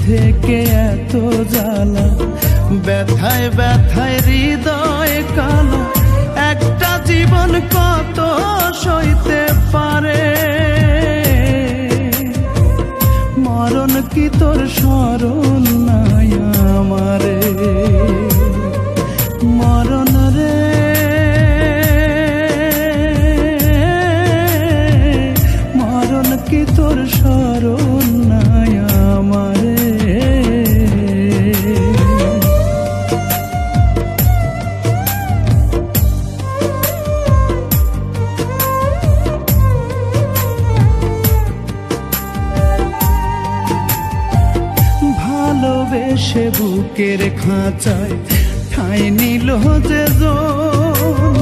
থেকে এত জ্বালা, ব্যথায় ব্যথায় হৃদয় কালো, একটা জীবন কত সইতে পারে। মরণ কি তোর স্মরণ নাই আমারে, মরণ রে মরণ কি তোর স্মরণ নাই আমারে। ভালোবেসে বুকের খাঁচায় ঠাঁই নিল যে জন,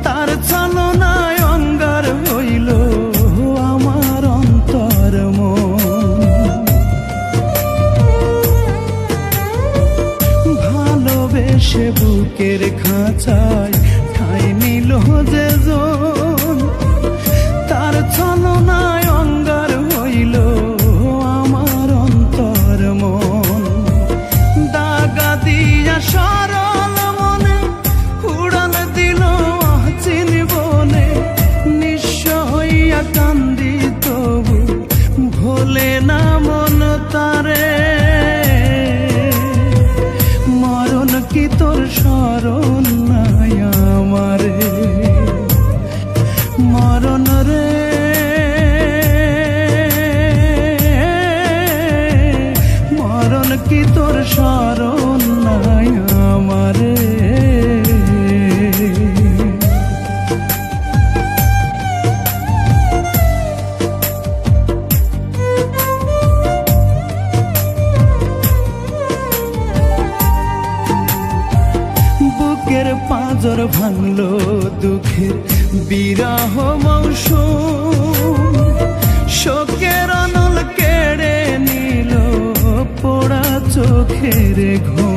তার ছলনায় অঙ্গার হইল আমার অন্তর মন। ভালোবেসে বুকের খাঁচায় ঠাঁই নিল যে জন, তার ছলনায় অঙ্গার হইল আমার অন্তর মন। দাগা দিয়া সরল মনে উড়ান দিল অচিন বনে, নিঃস্ব হইয়া কান্দি তবু ভোলে না মন তারে। মরণ কি তোর স্মরণ নাই আমারে, মরণ রে মরণ কি তোর স্মরণ নাই আমারে। বুকের পাঁজর ভাঙলো দুঃখের বিরহ মৌসুম, শোকের অনল কেড়ে নিল পোড়া চোখের ঘুম।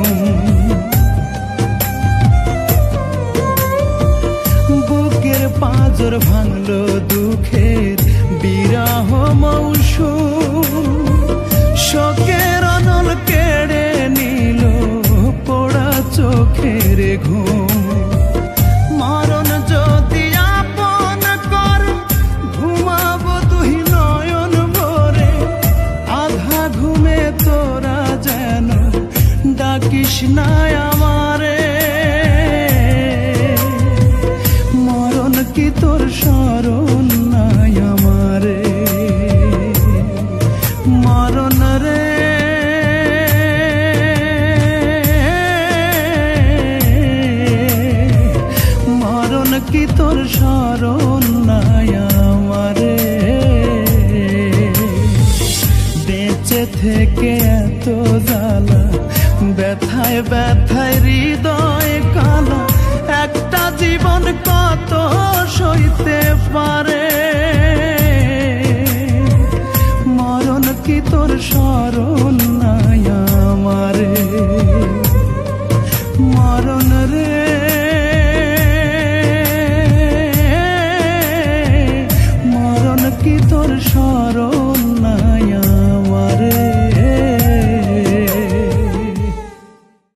বুকের পাঁজর ভাঙলো দুঃখের বিরহ মৌসুম, শোকের অনল কেড়ে নিল পোড়া চোখের ঘুম। মরণ যদি আপন কর ঘুমাবো তুই নয়ন ভরে, আধা ঘুমে তোরা যেন ডাকিস না আমারে। মরণ কি তোর স্মরণ নাই আমারে, মরণ রে মরণ কি তোর স্মরণ নাই আমারে। বেঁচে থেকে এত জ্বালা, ব্যথায় ব্যথায় হৃদয় কালা, একটা জীবন কত সইতে পারে। মরণ কি তোর স্মরণ নাই